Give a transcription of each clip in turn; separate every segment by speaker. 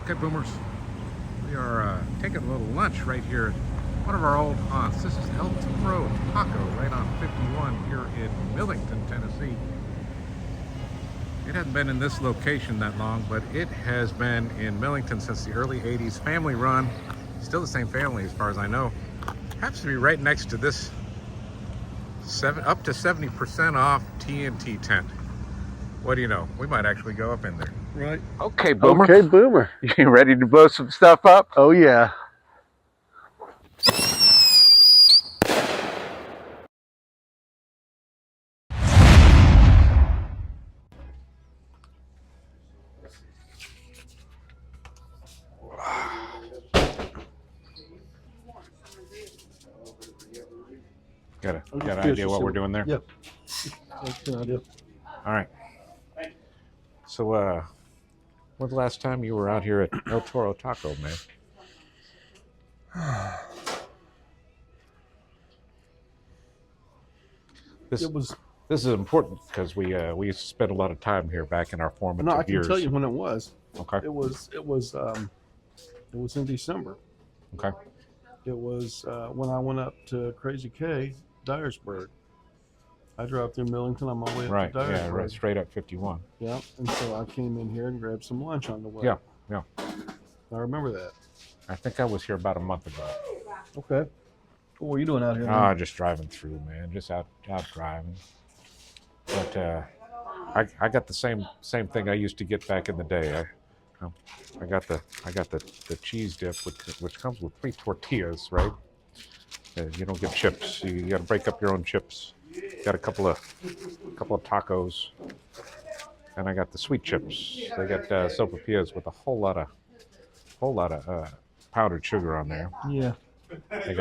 Speaker 1: Okay, boomers, we are taking a little lunch right here at one of our old haunts. This is El Toro Taco right on 51 here in Millington, Tennessee. It hasn't been in this location that long, but it has been in Millington since the early 80s. Family run, still the same family as far as I know. Happens to be right next to this up to 70% off TNT tent. What do you know? We might actually go up in there.
Speaker 2: Right.
Speaker 1: Okay, Boomer.
Speaker 2: Okay, Boomer.
Speaker 1: You ready to blow some stuff up?
Speaker 2: Oh, yeah.
Speaker 1: Got an idea what we're doing there?
Speaker 2: Yep. That's an idea.
Speaker 1: All right. So, when's the last time you were out here at El Toro Taco, man? This is important because we spent a lot of time here back in our formative
Speaker 2: No, I can
Speaker 1: years.
Speaker 2: tell you when it was.
Speaker 1: Okay.
Speaker 2: It was in December.
Speaker 1: Okay.
Speaker 2: It was when I went up to Crazy K, Dyersburg. I drove through Millington. I'm all the way up
Speaker 1: Right.
Speaker 2: to Dyersburg.
Speaker 1: Yeah. Right. Straight up 51.
Speaker 2: Yeah. And so I came in here and grabbed some lunch on the way.
Speaker 1: Yeah. Yeah.
Speaker 2: I remember that.
Speaker 1: I think I was here about a month ago.
Speaker 2: Okay. What were you doing out here?
Speaker 1: Ah, just driving through, man. Just out driving. But I got the same thing I used to get back in the day. I got the cheese dip, which comes with 3 tortillas, right? You don't get chips. You got to break up your own chips. Got a couple of tacos, and I got the sweet chips. They got sopapillas with a whole lot of powdered sugar on there.
Speaker 2: Yeah.
Speaker 1: I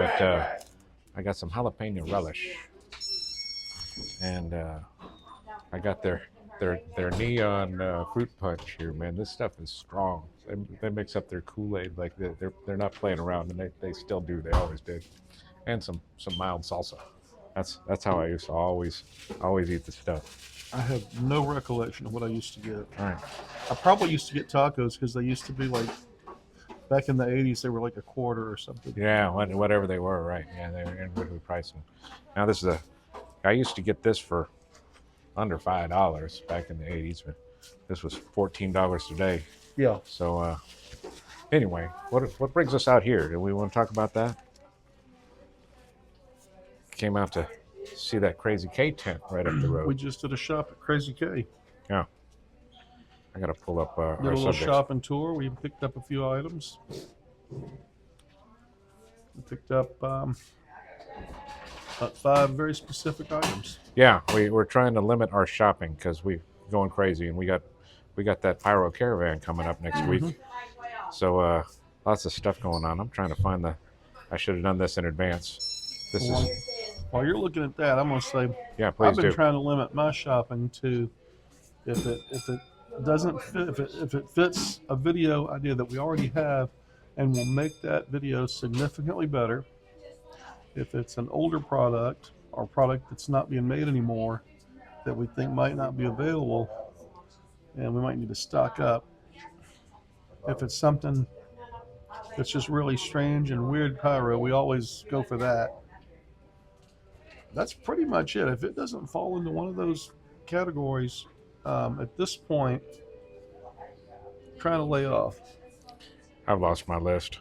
Speaker 1: got some jalapeno relish, and I got their neon fruit punch here, man. This stuff is strong. They mix up their Kool-Aid like they're not playing around, and they still do. They always did, and some mild salsa. That's how I used to always eat the stuff.
Speaker 2: I have no recollection of what I used to get.
Speaker 1: All right.
Speaker 2: I probably used to get tacos because they used to be like, back in the 80s, they were like a quarter or something.
Speaker 1: Yeah, whatever they were, right? Yeah, they were individually priced. Now I used to get this for under $5 back in the 80s, but this was $14 today.
Speaker 2: Yeah.
Speaker 1: So anyway, what brings us out here? Do we want to talk about that? Came out to see that Crazy K tent right up the road.
Speaker 2: We just did a shop at Crazy K.
Speaker 1: Yeah. I got to pull up our
Speaker 2: Did a little
Speaker 1: subjects.
Speaker 2: shopping tour. We picked up a few items. We picked up about 5 very specific items.
Speaker 1: Yeah, we're trying to limit our shopping because we're going crazy, and we got that pyro caravan coming up next week. So lots of stuff going on. I'm trying to find I should have done this in advance.
Speaker 2: While you're looking at that, I'm gonna say,
Speaker 1: yeah, please
Speaker 2: I've been
Speaker 1: do.
Speaker 2: trying to limit my shopping to if it doesn't fit, if it fits a video idea that we already have, and will make that video significantly better. If it's an older product or a product that's not being made anymore that we think might not be available, and we might need to stock up. If it's something that's just really strange and weird pyro, we always go for that. That's pretty much it. If it doesn't fall into one of those categories, at this point, trying to lay off.
Speaker 1: I've lost my list.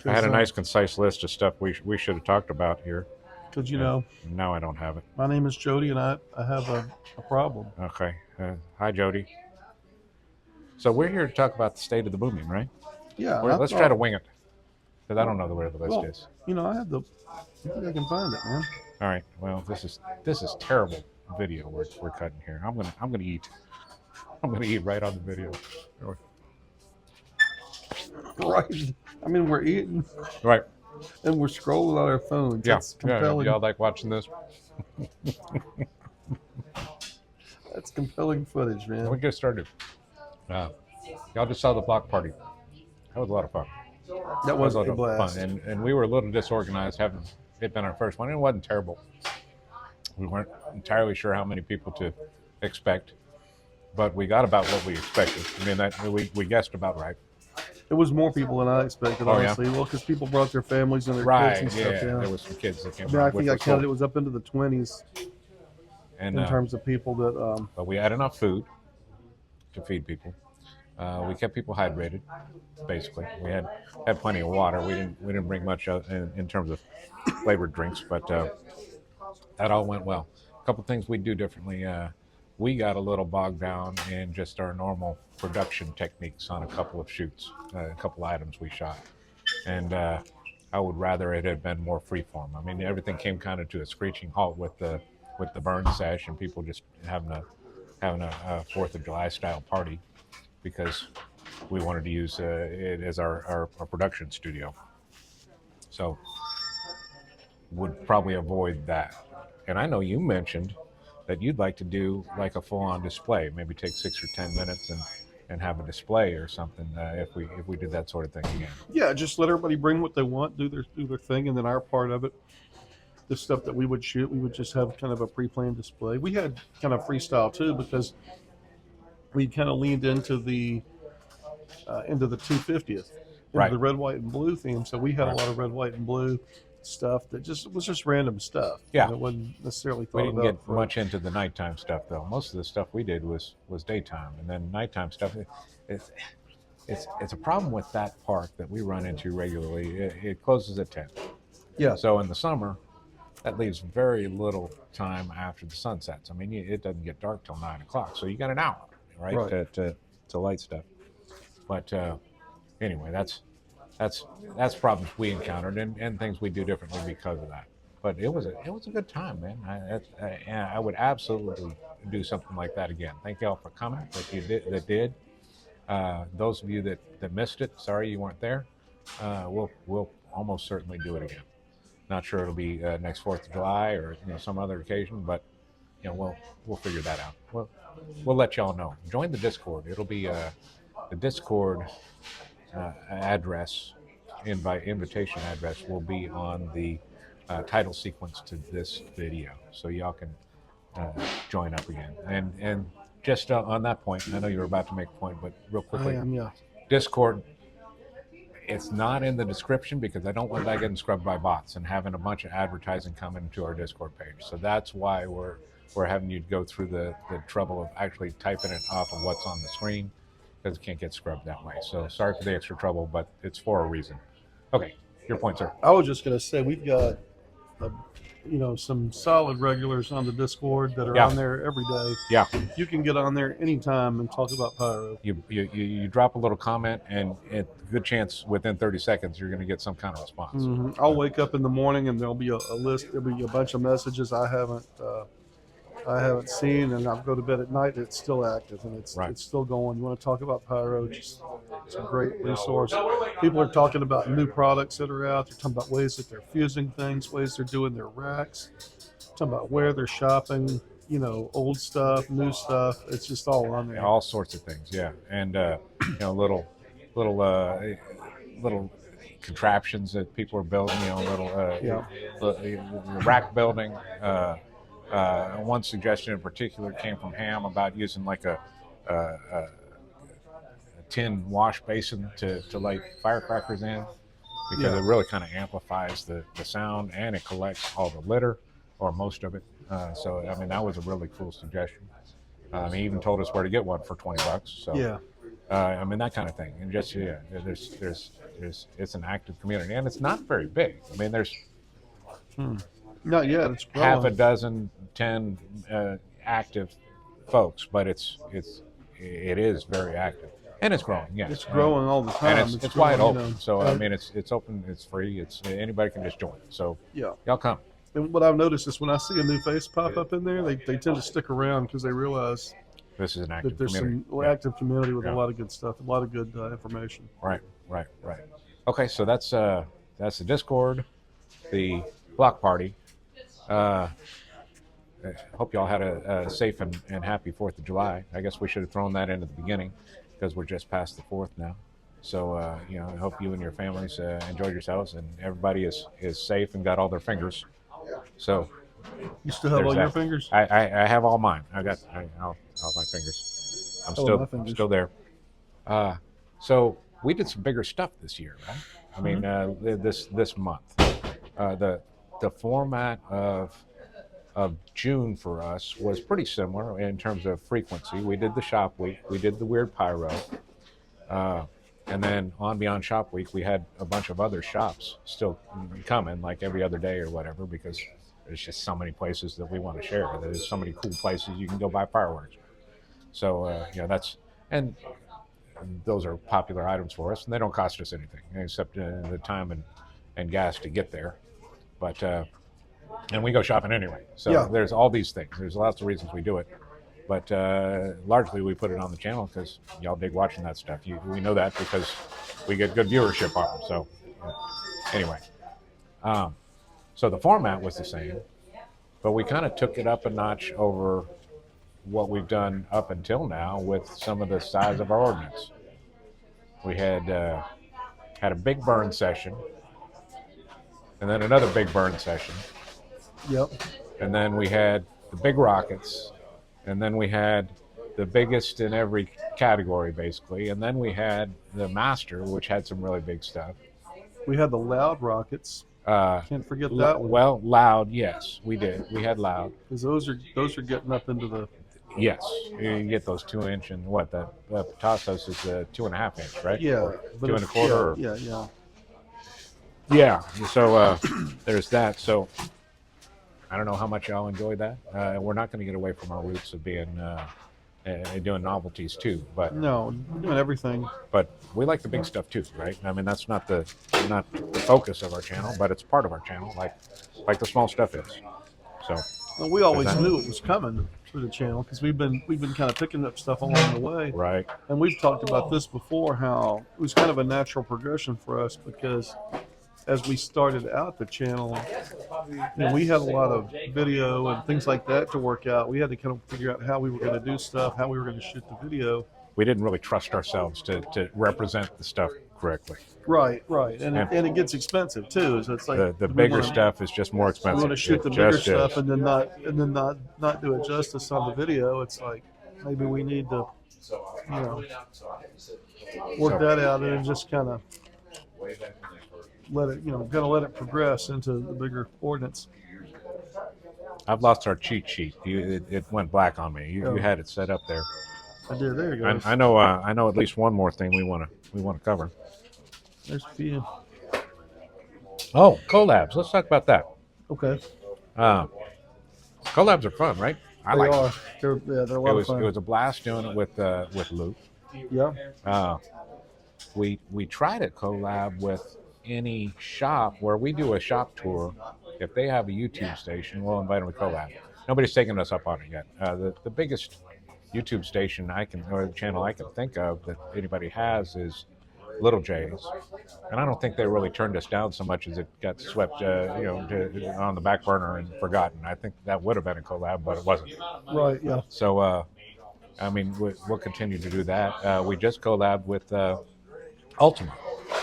Speaker 1: I had a nice, concise list of stuff we should have talked about here.
Speaker 2: Because, you know,
Speaker 1: now I don't have it.
Speaker 2: my name is Jody, and I have a problem.
Speaker 1: Okay. Hi, Jody. So we're here to talk about the state of the Boomion, right?
Speaker 2: Yeah.
Speaker 1: Let's try to wing it, because I don't know where the list is.
Speaker 2: You know, I think I can find it, man.
Speaker 1: All right. Well, this is terrible video we're cutting here. I'm gonna eat. I'm gonna eat right on the video.
Speaker 2: Right. I mean, we're eating.
Speaker 1: Right.
Speaker 2: And we're scrolling on our phones.
Speaker 1: Yeah.
Speaker 2: That's compelling.
Speaker 1: Yeah. Y'all like watching this?
Speaker 2: That's compelling footage, man.
Speaker 1: We get started. Y'all just saw the block party. That was a lot of fun.
Speaker 2: That was a
Speaker 1: lot of
Speaker 2: blast.
Speaker 1: fun. And we were a little disorganized having it been our first one. It wasn't terrible. We weren't entirely sure how many people to expect, but we got about what we expected. I mean, we guessed about right.
Speaker 2: It was more people than I expected,
Speaker 1: Oh, yeah?
Speaker 2: honestly. Well, because people brought their families and their kids
Speaker 1: Right,
Speaker 2: and
Speaker 1: yeah.
Speaker 2: stuff. Yeah.
Speaker 1: There was some kids that came
Speaker 2: I mean, I
Speaker 1: around, which
Speaker 2: think I
Speaker 1: was
Speaker 2: counted it
Speaker 1: cool.
Speaker 2: was up into the 20s
Speaker 1: And
Speaker 2: in terms of people that.
Speaker 1: but we had enough food to feed people. We kept people hydrated, basically. We had plenty of water. We didn't bring much in terms of flavored drinks, but that all went well. A couple things we do differently. We got a little bogged down in just our normal production techniques on a couple of shoots, a couple items we shot, and I would rather it had been more freeform. I mean, everything came kind of to a screeching halt with the burn sesh and people just having a Fourth of July style party because we wanted to use it as our production studio. So would probably avoid that. And I know you mentioned that you'd like to do like a full-on display, maybe take 6 or 10 minutes and have a display or something if we did that sort of thing again.
Speaker 2: Yeah, just let everybody bring what they want, do their thing, and then our part of it, the stuff that we would shoot, we would just have kind of a pre-planned display. We had kind of freestyle too because we kind of leaned into the 250th, into
Speaker 1: Right.
Speaker 2: the red, white, and blue theme. So we had
Speaker 1: Right.
Speaker 2: a lot of red, white, and blue stuff that just was just random stuff.
Speaker 1: Yeah.
Speaker 2: It wasn't necessarily
Speaker 1: We
Speaker 2: thought
Speaker 1: didn't
Speaker 2: about.
Speaker 1: get much into the nighttime stuff though. Most of the stuff we did was daytime, and then nighttime stuff. It's a problem with that park that we run into regularly. It closes at 10.
Speaker 2: Yeah.
Speaker 1: So in the summer, that leaves very little time after the sun sets. I mean, it doesn't get dark till 9 o'clock, so you got an hour, right,
Speaker 2: Right.
Speaker 1: to light stuff. But anyway, that's problems we encountered and things we do differently because of that. But it was a good time, man. I would absolutely do something like that again. Thank y'all for coming. That did. Those of you that missed it, sorry you weren't there. We'll almost certainly do it again. Not sure it'll be next 4th of July or some other occasion, but we'll figure that out. We'll let y'all know. Join the Discord. It'll be the Discord address, invitation address will be on the title sequence to this video, so y'all can join up again. And just on that point, I know you were about to make a point, but real
Speaker 2: I
Speaker 1: quickly,
Speaker 2: am, yeah.
Speaker 1: Discord. It's not in the description because I don't want that getting scrubbed by bots and having a bunch of advertising come into our Discord page. So that's why we're having you go through the trouble of actually typing it off of what's on the screen because it can't get scrubbed that way. So sorry for the extra trouble, but it's for a reason. Okay, your point, sir.
Speaker 2: I was just going to say we've got some solid regulars on the Discord that are
Speaker 1: Yeah.
Speaker 2: on there every day.
Speaker 1: Yeah,
Speaker 2: You can get on there anytime and talk about pyro.
Speaker 1: you drop a little comment and good chance within 30 seconds you're going to get some kind of response.
Speaker 2: I'll wake up in the morning and there'll be a list. There'll be a bunch of messages I haven't seen, and I'll go to bed at night. It's still active and it's still going. You want to talk about pyro? It's a great resource. People are talking about new products that are out. They're talking about ways that they're fusing things, ways they're doing their racks. Talking about where they're shopping. Old stuff, new stuff. It's just all on there.
Speaker 1: All sorts of things, yeah, and little contraptions that people are building. Little rack building. One suggestion in particular came from Ham about using like a tin wash basin to light firecrackers in because it really kind of amplifies the sound and it collects all the litter or most of it. So I mean that was a really cool suggestion. He even told us where to get one for $20. So
Speaker 2: Yeah.
Speaker 1: I mean that kind of thing. And just there's it's an active community and it's not very big. I mean there's
Speaker 2: Not yet. It's growing.
Speaker 1: half a dozen, 10 active folks, but it is very active and it's growing. Yes,
Speaker 2: It's growing all the time.
Speaker 1: and it's wide
Speaker 2: growing,
Speaker 1: open. So I mean, it's open, it's free, it's anybody can just join. So
Speaker 2: yeah.
Speaker 1: y'all come.
Speaker 2: And what I've noticed is when I see a new face pop up in there, they tend to stick around because they realize
Speaker 1: This is an active
Speaker 2: that there's
Speaker 1: community.
Speaker 2: some active community with
Speaker 1: Yeah.
Speaker 2: a lot of good stuff, a lot of good information.
Speaker 1: Right. Okay, so that's the Discord, the block party. I hope y'all had a safe and happy 4th of July. I guess we should have thrown that in at the beginning because we're just past the 4th now. So, I hope you and your families enjoyed yourselves and everybody is safe and got all their fingers. So,
Speaker 2: You still have
Speaker 1: there's
Speaker 2: all your
Speaker 1: that.
Speaker 2: fingers?
Speaker 1: I have all mine. All my fingers. I'm
Speaker 2: Oh, my fingers.
Speaker 1: still there. So we did some bigger stuff this year, right? I mean, this month, the format of June for us was pretty similar in terms of frequency. We did the shop week, we did the weird pyro, and then on Beyond Shop Week, we had a bunch of other shops still coming, like every other day or whatever, because there's just so many places that we want to share. There's so many cool places you can go buy fireworks. So, and those are popular items for us, and they don't cost us anything except the time and gas to get there. But, and we go shopping anyway. So there's all these things. There's lots of reasons we do it. But largely we put it on the channel because y'all dig watching that stuff. We know that because we get good viewership on them. So anyway, so the format was the same, but we kind of took it up a notch over what we've done up until now with some of the size of our ordnance. We had a big burn session, and then another big burn session.
Speaker 2: Yep.
Speaker 1: And then we had the big rockets, and then we had the biggest in every category, basically. And then we had the Master, which had some really big stuff.
Speaker 2: We had the loud rockets. Can't forget that one.
Speaker 1: Well, loud, yes, we did. We had loud.
Speaker 2: Because those are getting up into the...
Speaker 1: Yes, you get those 2-inch, and what, the Pitassos is a 2.5 inch, right?
Speaker 2: Yeah.
Speaker 1: Or 2 1/4.
Speaker 2: Yeah.
Speaker 1: Yeah, so there's that. So I don't know how much y'all enjoy that. We're not going to get away from our roots of being doing novelties too, but
Speaker 2: no, we're doing everything.
Speaker 1: But we like the big stuff too, right? I mean, that's not the focus of our channel, but it's part of our channel, like the small stuff is. So
Speaker 2: well, we always knew it was coming through the channel because we've been kind of picking up stuff along the way,
Speaker 1: right?
Speaker 2: And we've talked about this before, how it was kind of a natural progression for us because as we started out the channel, we had a lot of video and things like that to work out. We had to kind of figure out how we were going to do stuff, how we were going to shoot the video.
Speaker 1: We didn't really trust ourselves to represent the stuff correctly.
Speaker 2: Right, and it gets expensive too. So it's like
Speaker 1: the bigger stuff is just more expensive.
Speaker 2: We want to shoot the bigger stuff and then not do it justice on the video. It's like maybe we need to, work that out and just kind of let it progress into the bigger ordnance.
Speaker 1: I've lost our cheat sheet. It went black on me. You had it set up there.
Speaker 2: I did. There you go.
Speaker 1: I know at least one more thing we want to cover.
Speaker 2: There's a few.
Speaker 1: Oh, collabs. Let's talk about that.
Speaker 2: Okay.
Speaker 1: Collabs are fun, right?
Speaker 2: They are. They're a lot of fun.
Speaker 1: It was a blast doing it with Luke.
Speaker 2: Yeah.
Speaker 1: We tried a collab with any shop where we do a shop tour. If they have a YouTube station, we'll invite them to collab. Nobody's taken us up on it yet. The biggest YouTube station or channel I can think of that anybody has is Little J's, and I don't think they really turned us down so much as it got swept, on the back burner and forgotten. I think that would have been a collab, but it wasn't.
Speaker 2: Right. Yeah.
Speaker 1: So, I mean, we'll continue to do that. We just collabed with Ultima,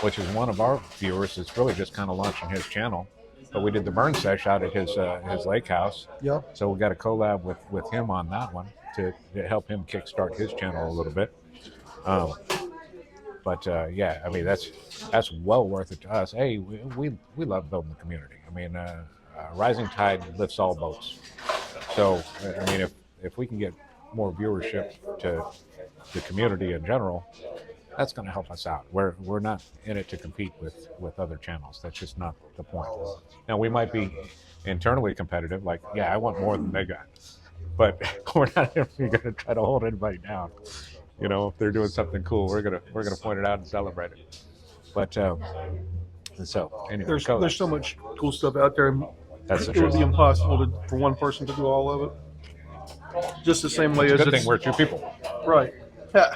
Speaker 1: which is one of our viewers. It's really just kind of launching his channel, but we did the burn sesh out at his lake house.
Speaker 2: Yeah.
Speaker 1: So we got a collab with him on that one to help him kickstart his channel a little bit. But yeah, I mean that's well worth it to us. Hey, we love building the community. I mean, rising tide lifts all boats. So I mean, if we can get more viewership to the community in general, that's going to help us out. We're not in it to compete with other channels. That's just not the point. Now we might be internally competitive, like I want more than they got, but we're not going to try to hold anybody down. If they're doing something cool, we're gonna point it out and celebrate it. But so anyway,
Speaker 2: there's so much cool stuff out there.
Speaker 1: That's the
Speaker 2: it
Speaker 1: truth.
Speaker 2: would be impossible for one person to do all of it. Just the same way
Speaker 1: it's
Speaker 2: as
Speaker 1: a good thing we're two people.
Speaker 2: Right. Yeah.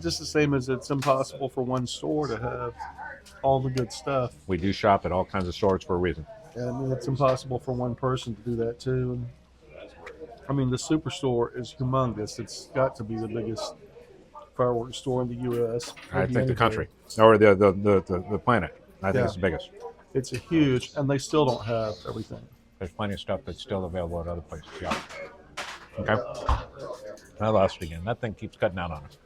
Speaker 2: Just the same as it's impossible for one store to have all the good stuff.
Speaker 1: We do shop at all kinds of stores for a reason.
Speaker 2: And it's impossible for one person to do that too. And I mean, the Superstore is humongous. It's got to be the biggest fireworks store in the U.S.
Speaker 1: I think the country or the planet. I think it's the biggest.
Speaker 2: It's a huge, and they still don't have everything.
Speaker 1: There's plenty of stuff that's still available at other places. Yeah. Okay. I lost it again. That thing keeps cutting out on us.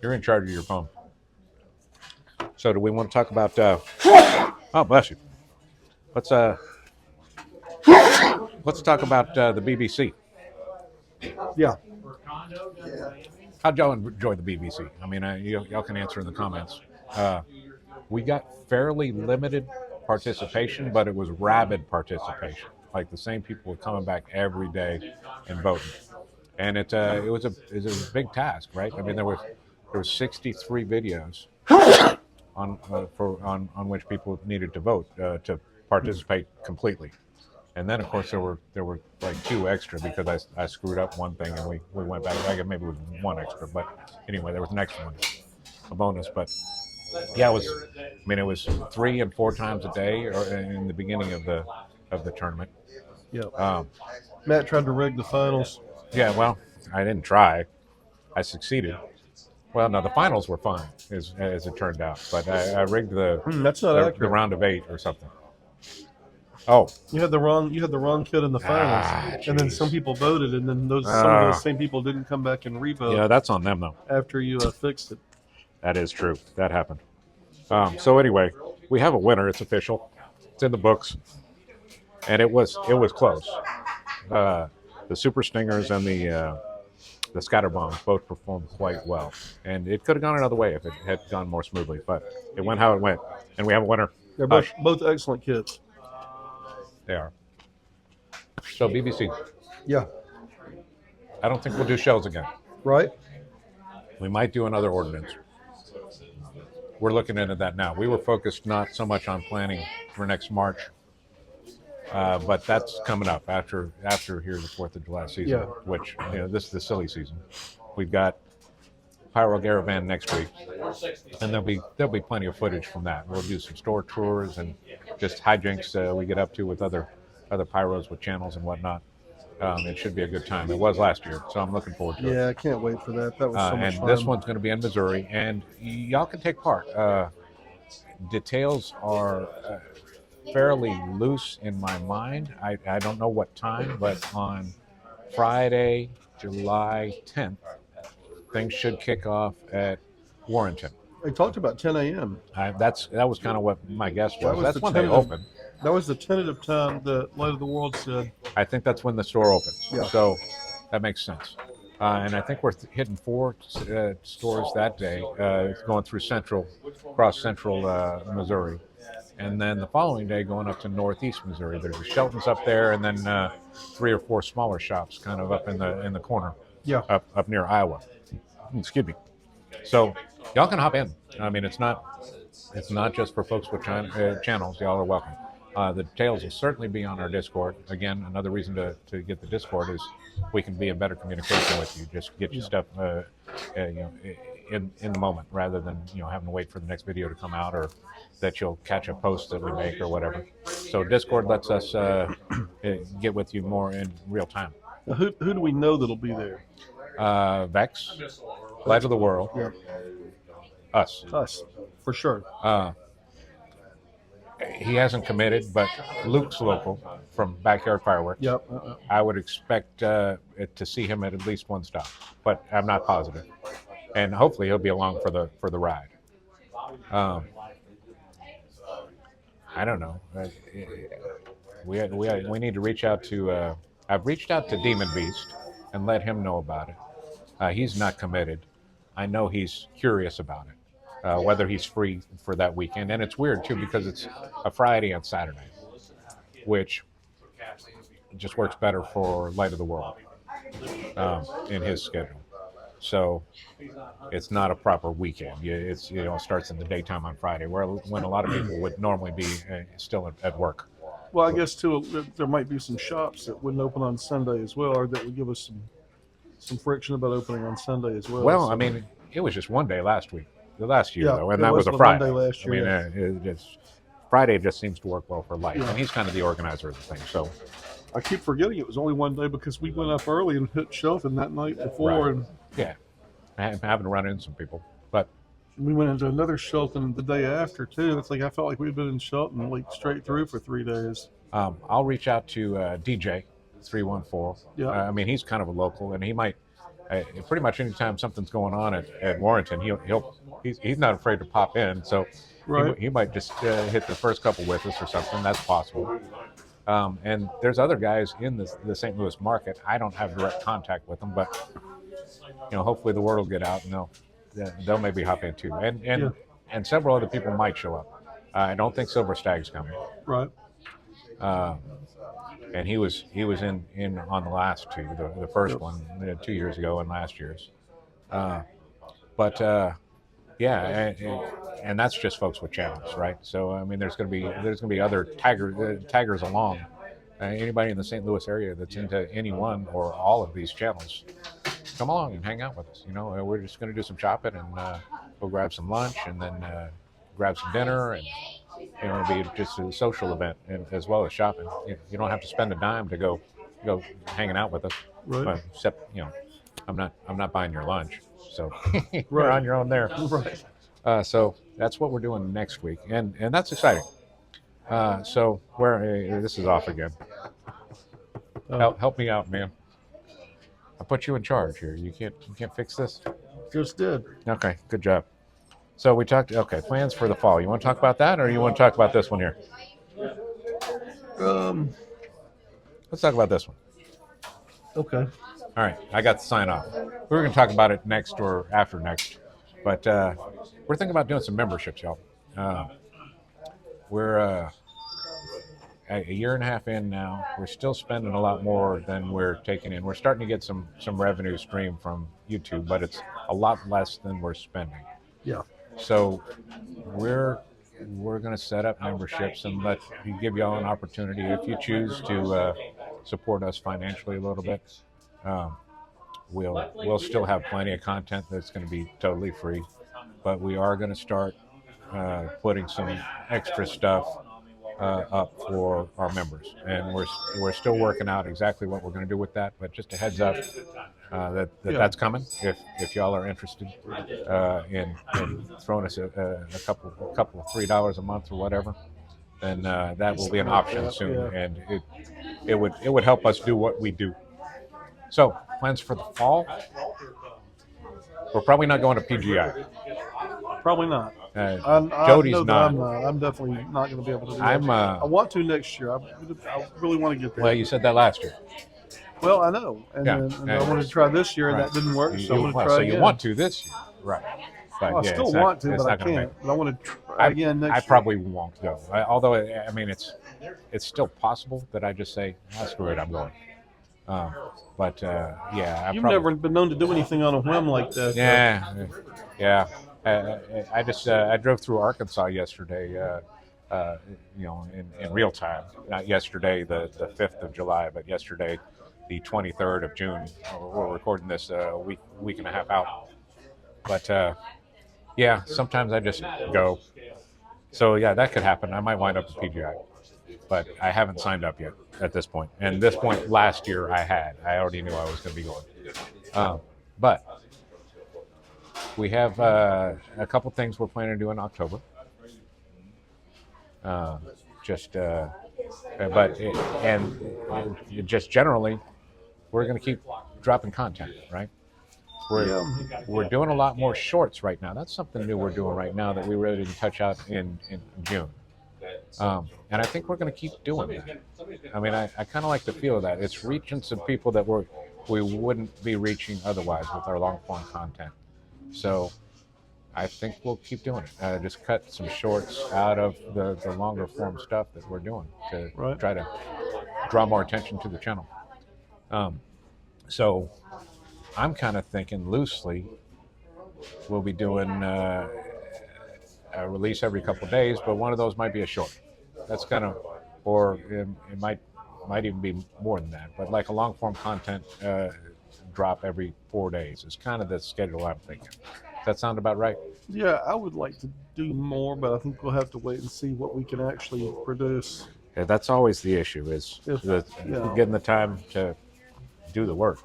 Speaker 1: You're in charge of your phone. So do we want to talk about? Oh, bless you. Let's talk about the BBC.
Speaker 2: Yeah.
Speaker 1: How'd y'all enjoy the BBC? I mean, y'all can answer in the comments. We got fairly limited participation, but it was rabid participation. Like the same people were coming back every day and voting, and it was a big task, right? I mean, there was 63 videos on which people needed to vote to participate completely. And then, of course, there were like 2 extra because I screwed up one thing and we went back. I guess maybe it was 1 extra, but anyway, there was an extra one, a bonus. But yeah, it was 3 and 4 times a day, or in the beginning of the tournament.
Speaker 2: Yeah. Matt tried to rig the finals.
Speaker 1: Yeah, well, I didn't try. I succeeded. Well, no, the finals were fun, as it turned out. But I rigged
Speaker 2: That's not
Speaker 1: the
Speaker 2: accurate.
Speaker 1: round of 8 or something. Oh,
Speaker 2: You had the wrong kid in the finals, and then some people voted, and then some of those same people didn't come back and revote.
Speaker 1: yeah, that's on them though.
Speaker 2: After you fixed it.
Speaker 1: That is true. That happened. So anyway, we have a winner. It's official. It's in the books, and it was close. The Super Stingers and the Scatterbombs both performed quite well, and it could have gone another way if it had gone more smoothly. But it went how it went, and we have a winner.
Speaker 2: They're both excellent kids.
Speaker 1: They are. So BBC.
Speaker 2: Yeah.
Speaker 1: I don't think we'll do shows again.
Speaker 2: Right.
Speaker 1: We might do another ordinance. We're looking into that now. We were focused not so much on planning for next March, but that's coming up after here the 4th of July season,
Speaker 2: Yeah.
Speaker 1: which this is the silly season. We've got Pyro Garavan next week, and there'll be plenty of footage from that. We'll do some store tours and just hijinks we get up to with other pyros with channels and whatnot. It should be a good time. It was last year, so I'm looking forward to it.
Speaker 2: Yeah, I can't wait for that. That was so much
Speaker 1: and
Speaker 2: fun.
Speaker 1: this one's going to be in Missouri, and y'all can take part. Details are fairly loose in my mind. I don't know what time, but on Friday, July 10th, things should kick off at Warrenton.
Speaker 2: They talked about 10 a.m.
Speaker 1: That was kind of what my guess was. That's
Speaker 2: the
Speaker 1: when they
Speaker 2: tentative-
Speaker 1: open.
Speaker 2: That was the tentative time that Light of the World said.
Speaker 1: I think that's when the store opens.
Speaker 2: Yeah.
Speaker 1: So that makes sense. And I think we're hitting 4 stores that day, going through across central Missouri. And then the following day, going up to northeast Missouri. There's a Shelton's up there, and then 3 or 4 smaller shops kind of up in the corner,
Speaker 2: Yeah.
Speaker 1: up near Iowa. Excuse me. So y'all can hop in. I mean, it's not just for folks with channels. Y'all are welcome. The details will certainly be on our Discord. Again, another reason to get the Discord is we can be in better communication with you. Just get your stuff in the moment, rather than having to wait for the next video to come out, or that you'll catch a post that we make or whatever. So Discord lets us get with you more in real time.
Speaker 2: Now, who do we know that'll be there?
Speaker 1: Vex, Light of the World,
Speaker 2: Yeah.
Speaker 1: us.
Speaker 2: Us, for sure.
Speaker 1: He hasn't committed, but Luke's local from Backyard Fireworks.
Speaker 2: Yep.
Speaker 1: I would expect to see him at least one stop, but I'm not positive. And hopefully he'll be along for the ride. I don't know. We need to reach out to. I've reached out to Demon Beast and let him know about it. He's not committed. I know he's curious about it, whether he's free for that weekend. And it's weird too because it's a Friday and Saturday, which just works better for Light of the World in his schedule. So it's not a proper weekend. It starts in the daytime on Friday, when a lot of people would normally be still at work.
Speaker 2: Well, I guess too, there might be some shops that wouldn't open on Sunday as well, or that would give us some friction about opening on Sunday as well.
Speaker 1: Well,
Speaker 2: so.
Speaker 1: I mean, it was just one day last year
Speaker 2: Yeah,
Speaker 1: though, and
Speaker 2: it
Speaker 1: that
Speaker 2: was
Speaker 1: was a
Speaker 2: the
Speaker 1: Friday.
Speaker 2: Monday last year,
Speaker 1: I mean, Friday just seems to work well for Light,
Speaker 2: Yeah.
Speaker 1: and he's kind of the organizer of the thing. So
Speaker 2: I keep forgetting it was only one day because we went up early and hit Shelton that night before,
Speaker 1: Right.
Speaker 2: and
Speaker 1: yeah, I'm having to run into some people, but
Speaker 2: we went into another Shelton the day after too. It's like I felt like we'd been in Shelton like straight through for 3 days.
Speaker 1: I'll reach out to DJ 314.
Speaker 2: Yeah.
Speaker 1: I mean, he's kind of a local, and he might. pretty much anytime something's going on at Warrington, he's not afraid to pop in. So
Speaker 2: Right.
Speaker 1: he might just hit the first couple with us or something. That's possible. And there's other guys in the St. Louis market. I don't have direct contact with them, but hopefully the word will get out and they'll maybe hop in too. And several other people might show up. I don't think Silver Stag's coming.
Speaker 2: Right.
Speaker 1: And he was in on the last two, the first one 2 years ago and last year's. Yeah, and that's just folks with channels, right? So I mean, there's going to be other taggers along. Anybody in the St. Louis area that's into any one or all of these channels, come along and hang out with us. We're just going to do some shopping and we'll grab some lunch and then grab some dinner, and it'll be just a social event as well as shopping. You don't have to spend a dime to go hanging out with us.
Speaker 2: Right.
Speaker 1: Well, except I'm not buying your lunch, so you're
Speaker 2: Right.
Speaker 1: on your own there.
Speaker 2: Right.
Speaker 1: So that's what we're doing next week, and that's exciting. So this is off again. Help me out, man. I put you in charge here. You can't fix this.
Speaker 2: Just did.
Speaker 1: Okay, good job. So we talked. Okay, plans for the fall. You want to talk about that, or you want to talk about this one here? Let's talk about this one.
Speaker 2: Okay.
Speaker 1: All right, I got the sign off. We were going to talk about it next or after next, but we're thinking about doing some memberships, y'all. We're a year and a half in now. We're still spending a lot more than we're taking in. We're starting to get some revenue stream from YouTube, but it's a lot less than we're spending.
Speaker 2: Yeah.
Speaker 1: So we're going to set up memberships and give y'all an opportunity if you choose to support us financially a little bit. We'll still have plenty of content that's going to be totally free, but we are going to start putting some extra stuff up for our members, and we're still working out exactly what we're going to do with that. But just a heads up that's coming. If y'all are interested in throwing us a couple of $3 a month or whatever, then that will be an option soon, and it would help us do what we do. So plans for the fall. We're probably not going to PGI.
Speaker 2: Probably not.
Speaker 1: Jody's
Speaker 2: know
Speaker 1: not.
Speaker 2: I'm definitely not going to be able to do
Speaker 1: I'm.
Speaker 2: that. I want to next year. I really want to get there.
Speaker 1: Well, you said that last year.
Speaker 2: Well, I know, and I wanted to try this year, and that didn't work. So I'm going to try again.
Speaker 1: So you want to this year, right? But
Speaker 2: I still want to, but I can't. But I want to try again next year.
Speaker 1: I probably won't go. Although I mean, it's still possible that I just say, screw it, I'm going.
Speaker 2: You've never been known to do anything on a whim like that.
Speaker 1: Yeah. I drove through Arkansas yesterday, in real time. Not yesterday, the 5th of July, but yesterday, the 23rd of June. We're recording this a week and a half out. But sometimes I just go. So yeah, that could happen. I might wind up at PGI, but I haven't signed up yet at this point. And this point last year I already knew I was going to be going. But we have a couple things we're planning to do in October. Just generally, we're going to keep dropping content, right? We're doing a lot more shorts right now. That's something new we're doing right now that we really didn't touch out in June. And I think we're going to keep doing that. I mean, I kind of like the feel of that. It's reaching some people that we wouldn't be reaching otherwise with our long form content. So I think we'll keep doing it. Just cut some shorts out of the longer form stuff that we're doing to try to draw more attention to the channel. So I'm kind of thinking loosely we'll be doing a release every couple of days, but one of those might be a short. That's kind of, or it might even be more than that. But like a long form content drop every 4 days is kind of the schedule I'm thinking. Does that sound about right?
Speaker 2: Yeah, I would like to do more, but I think we'll have to wait and see what we can actually produce.
Speaker 1: Yeah, that's always the issue is getting the time to do the work,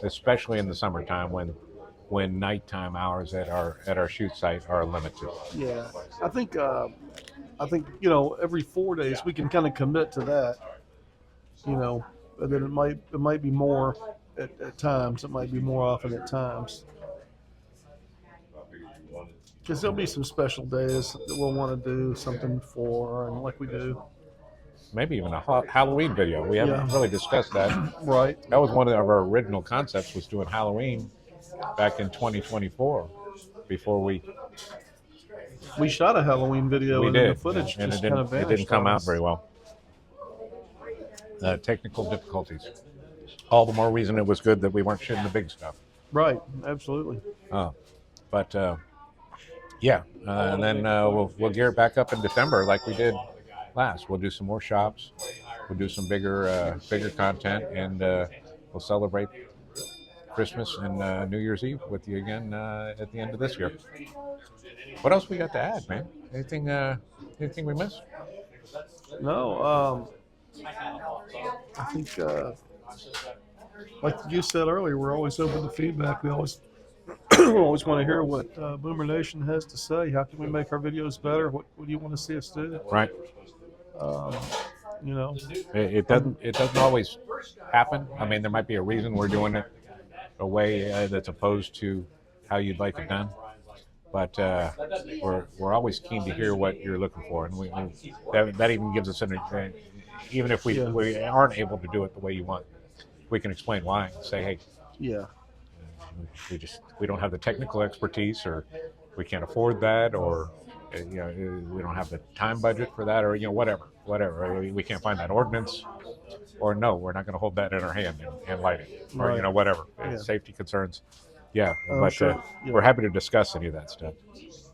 Speaker 1: especially in the summertime when nighttime hours at our shoot site are limited.
Speaker 2: Yeah, I think every 4 days we can kind of commit to that, and then it might be more at times. It might be more often at times. Because there'll be some special days that we'll want to do something for, and like we do.
Speaker 1: Maybe even a Halloween video. We haven't
Speaker 2: Yeah.
Speaker 1: really discussed that.
Speaker 2: Right.
Speaker 1: That was one of our original concepts, was doing Halloween back in 2024 before
Speaker 2: We shot a Halloween video,
Speaker 1: we
Speaker 2: and then
Speaker 1: did,
Speaker 2: the footage
Speaker 1: and
Speaker 2: just kind of
Speaker 1: it
Speaker 2: vanished.
Speaker 1: didn't come
Speaker 2: on
Speaker 1: out
Speaker 2: us.
Speaker 1: very well. Technical difficulties. All the more reason it was good that we weren't shooting the big stuff.
Speaker 2: Right. Absolutely.
Speaker 1: But yeah, and then we'll gear it back up in December like we did last. We'll do some more shops. We'll do some bigger content, and we'll celebrate Christmas and New Year's Eve with you again at the end of this year. What else we got to add, man? Anything we missed?
Speaker 2: No. I think, like you said earlier, we're always open to feedback. We always always want to hear what Boomer Nation has to say. How can we make our videos better? What do you want to see us do?
Speaker 1: Right.
Speaker 2: You know,
Speaker 1: It doesn't always happen. I mean, there might be a reason we're doing it a way that's opposed to how you'd like it done. But we're always keen to hear what you're looking for, and that even gives us even if we aren't able to do it the way you want, we can explain why and say, hey,
Speaker 2: yeah,
Speaker 1: we don't have the technical expertise, or we can't afford that, or we don't have the time budget for that, or whatever. We can't find that ordinance, or no, we're not going to hold that in our hand and light it, or
Speaker 2: Right.
Speaker 1: whatever.
Speaker 2: Yeah.
Speaker 1: Safety concerns. Yeah,
Speaker 2: Oh,
Speaker 1: but
Speaker 2: sure. Yeah.
Speaker 1: we're happy to discuss any of that stuff.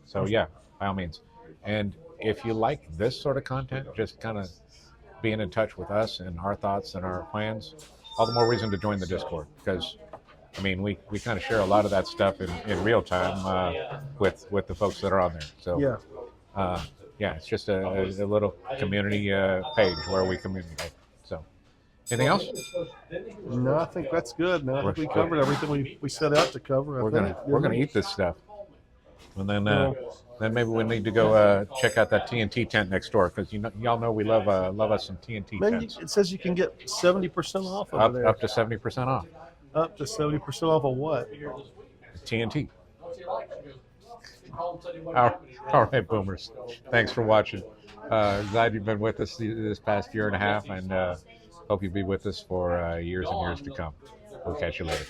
Speaker 1: So yeah, by all means. And if you like this sort of content, just kind of being in touch with us and our thoughts and our plans, all the more reason to join the Discord, because I mean we kind of share a lot of that stuff in real time with the folks that are on there. So
Speaker 2: yeah.
Speaker 1: it's just a little community page where we communicate. So anything else?
Speaker 2: No, I think that's good, man. I think we covered everything we set out to cover.
Speaker 1: We're gonna eat this stuff, and then maybe we need to go check out that TNT tent next door, because y'all know we love us some TNT
Speaker 2: Man,
Speaker 1: tents.
Speaker 2: it says you can get 70% off over there.
Speaker 1: Up to 70% off.
Speaker 2: Up to 70% off of what?
Speaker 1: TNT. All right, boomers. Thanks for watching. Glad you've been with us this past year and a half, and hope you'll be with us for years and years to come. We'll catch you later.